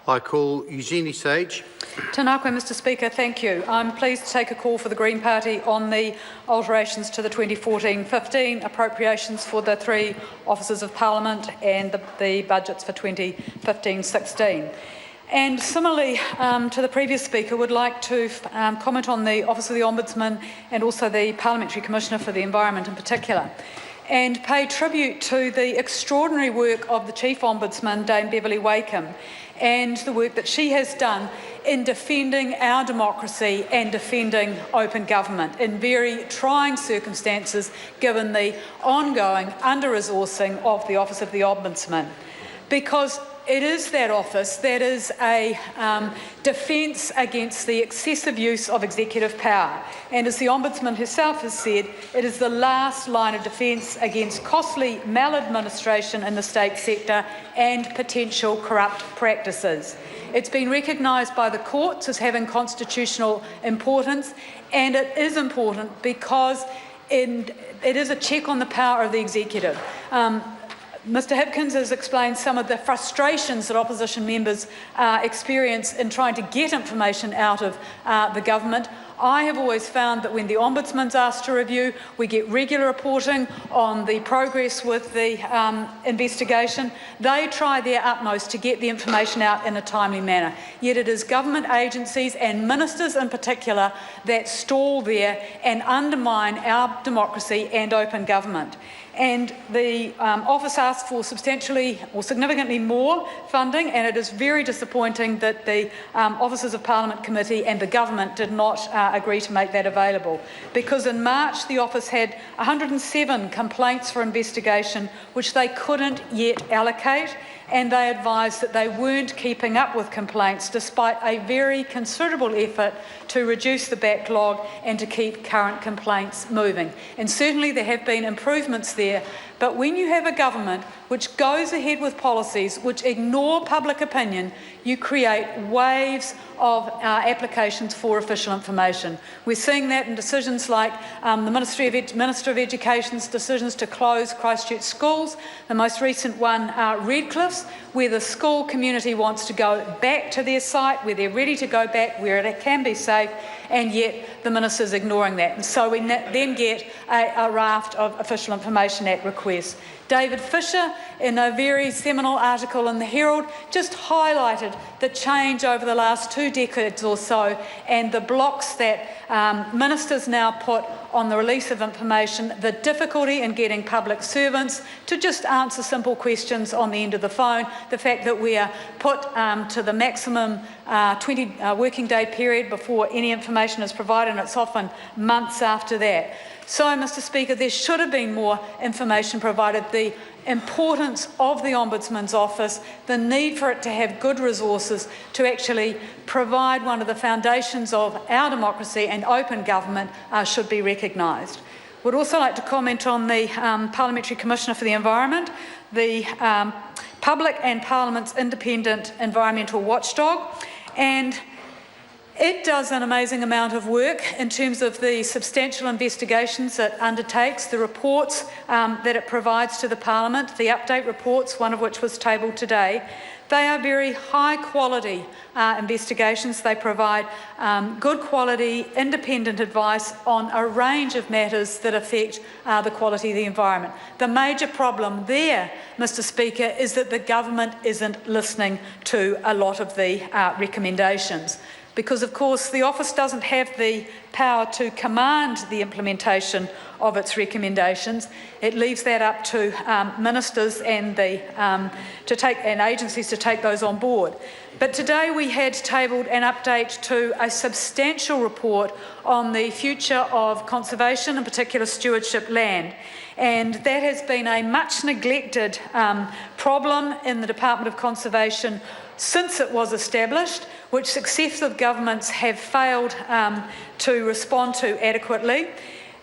I call Eugenie Sage. Tēnā koe, Mr Speaker, thank you. I'm pleased to take a call for the Green Party on the alterations to the 2014-15 appropriations for the 3 offices of Parliament and the budgets for 2015-16. And similarly to the previous speaker, would like to comment on the Office of the Ombudsman and also the Parliamentary Commissioner for the Environment in particular, and pay tribute to the extraordinary work of the Chief Ombudsman, Dame Beverly Wakeham, and the work that she has done in defending our democracy and defending open government in very trying circumstances given the ongoing under-resourcing of the Office of the Ombudsman. Because it is that office that is a defence against the excessive use of executive power. And as the Ombudsman herself has said, it is the last line of defence against costly maladministration in the state sector and potential corrupt practices. It's been recognised by the courts as having constitutional importance, and it is important because it is a check on the power of the executive. Mr Hipkins has explained some of the frustrations that opposition members experience in trying to get information out of the government. I have always found that when the Ombudsman's asked to review, we get regular reporting on the progress with the investigation. They try their utmost to get the information out in a timely manner. Yet it is government agencies and ministers in particular that stall there and undermine our democracy and open government. And the office asked for substantially or significantly more funding, and it is very disappointing that the Officers of Parliament Committee and the government did not agree to make that available. Because in March the office had 107 complaints for investigation which they couldn't yet allocate, and they advised that they weren't keeping up with complaints despite a very considerable effort to reduce the backlog and to keep current complaints moving. And certainly there have been improvements there, but when you have a government which goes ahead with policies which ignore public opinion, you create waves of applications for official information. We're seeing that in decisions like the Minister of Education's decisions to close Christchurch schools, the most recent one, Redcliffe's, where the school community wants to go back to their site, where they're ready to go back, where it can be safe, and yet the Minister's ignoring that. And so we then get a raft of Official Information Act requests. David Fisher, in a very seminal article in the Herald, just highlighted the change over the last 2 decades or so and the blocks that ministers now put on the release of information, the difficulty in getting public servants to just answer simple questions on the end of the phone, the fact that we are put to the maximum 20 working day period before any information is provided, and it's often months after that. So, Mr Speaker, there should have been more information provided. The importance of the Ombudsman's office, the need for it to have good resources to actually provide one of the foundations of our democracy and open government should be recognised. Would also like to comment on the Parliamentary Commissioner for the Environment, the public and Parliament's independent environmental watchdog, and it does an amazing amount of work in terms of the substantial investigations it undertakes, the reports that it provides to the Parliament, the update reports, one of which was tabled today. They are very high quality investigations. They provide good quality, independent advice on a range of matters that affect the quality of the environment. The major problem there, Mr Speaker, is that the government isn't listening to a lot of the recommendations. Because, of course, the office doesn't have the power to command the implementation of its recommendations. It leaves that up to ministers and agencies to take those on board. But today we had tabled an update to a substantial report on the future of conservation, in particular stewardship land. And that has been a much neglected problem in the Department of Conservation since it was established, which successive governments have failed to respond to adequately.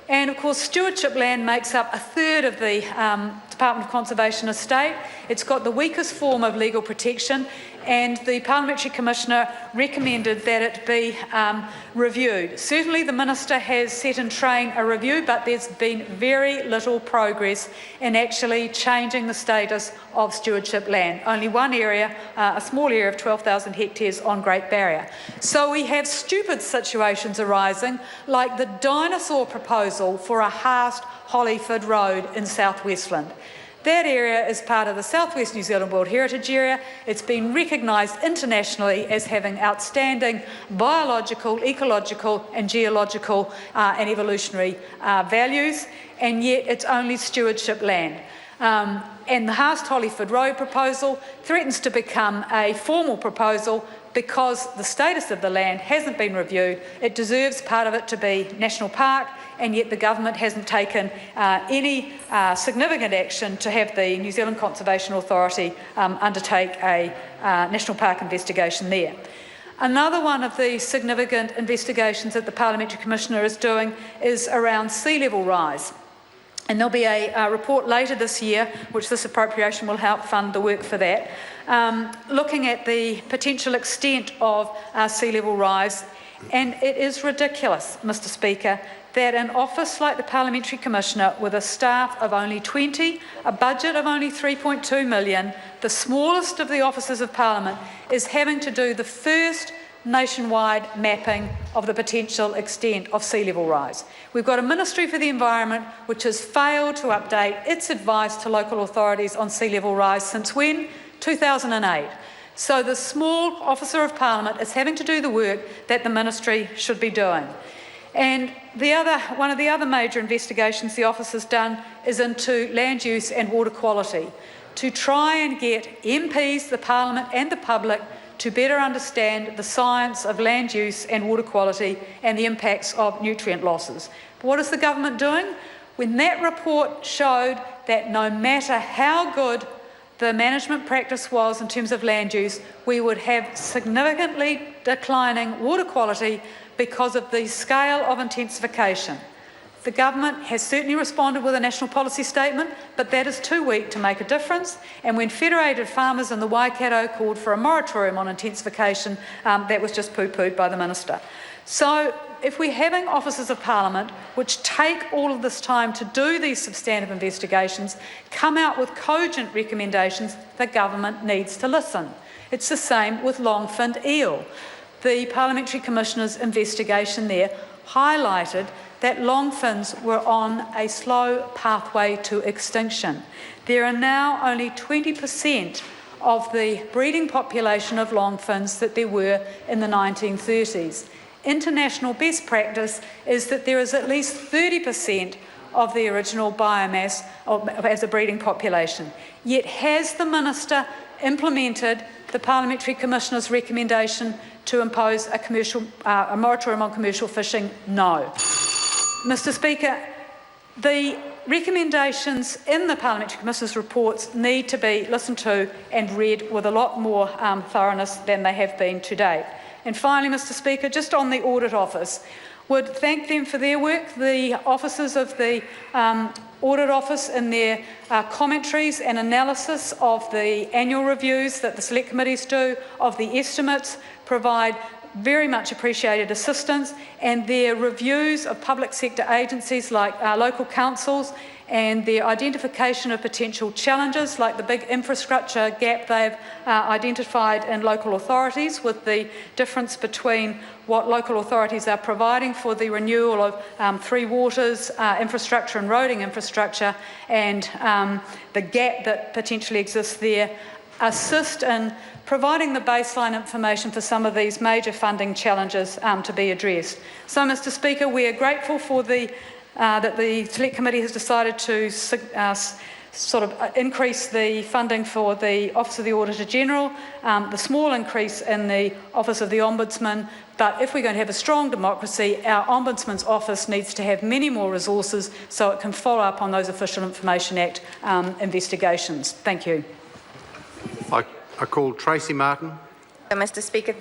And of course, stewardship land makes up 1/3 of the Department of Conservation estate. It's got the weakest form of legal protection, and the Parliamentary Commissioner recommended that it be reviewed. Certainly the Minister has set in train a review, but there's been very little progress in actually changing the status of stewardship land. Only one area, a small area of 12,000 hectares on Great Barrier. So we have stupid situations arising, like the dinosaur proposal for a Haast Hollyford Road in South Westland. That area is part of the South West New Zealand World Heritage Area. It's been recognised internationally as having outstanding biological, ecological and geological and evolutionary values, and yet it's only stewardship land. And the Haast Hollyford Road proposal threatens to become a formal proposal because the status of the land hasn't been reviewed. It deserves part of it to be national park, and yet the government hasn't taken any significant action to have the New Zealand Conservation Authority undertake a national park investigation there. Another one of the significant investigations that the Parliamentary Commissioner is doing is around sea level rise. And there'll be a report later this year, which this appropriation will help fund the work for that, looking at the potential extent of sea level rise. And it is ridiculous, Mr. Speaker, that an office like the Parliamentary Commissioner, with a staff of only 20, a budget of only 3.2 million, the smallest of the offices of Parliament, is having to do the first nationwide mapping of the potential extent of sea level rise. We've got a Ministry for the Environment which has failed to update its advice to local authorities on sea level rise since when? 2008. So the small officer of Parliament is having to do the work that the Ministry should be doing. And one of the other major investigations the office has done is into land use and water quality, to try and get MPs, the Parliament and the public to better understand the science of land use and water quality and the impacts of nutrient losses. But what is the government doing? When that report showed that no matter how good the management practice was in terms of land use, we would have significantly declining water quality because of the scale of intensification. The government has certainly responded with a national policy statement, but that is too weak to make a difference. And when Federated Farmers in the Waikato called for a moratorium on intensification, that was just poo-pooed by the Minister. So if we're having officers of Parliament which take all of this time to do these substantive investigations, come out with cogent recommendations, the government needs to listen. It's the same with long-finned eel. The Parliamentary Commissioner's investigation there highlighted that longfins were on a slow pathway to extinction. There are now only 20% of the breeding population of longfins that there were in the 1930s. International best practice is that there is at least 30% of the original biomass as a breeding population. Yet has the Minister implemented the Parliamentary Commissioner's recommendation to impose a moratorium on commercial fishing? No. Mr. Speaker, the recommendations in the Parliamentary Commissioner's reports need to be listened to and read with a lot more thoroughness than they have been to date. And finally, Mr. Speaker, just on the Audit Office, would thank them for their work, the officers of the Audit Office in their commentaries and analysis of the annual reviews that the select committees do, of the estimates, provide very much appreciated assistance, and their reviews of public sector agencies like local councils and their identification of potential challenges like the big infrastructure gap they've identified in local authorities, with the difference between what local authorities are providing for the renewal of Three Waters infrastructure and roading infrastructure, and the gap that potentially exists there, assist in providing the baseline information for some of these major funding challenges to be addressed. So, Mr. Speaker, we are grateful for that the Select Committee has decided to increase the funding for the Office of the Auditor General, the small increase in the Office of the Ombudsman. But if we're going to have a strong democracy, our Ombudsman's office needs to have many more resources so it can follow up on those Official Information Act investigations. Thank you. I call Tracy Martin. Mr. Speaker,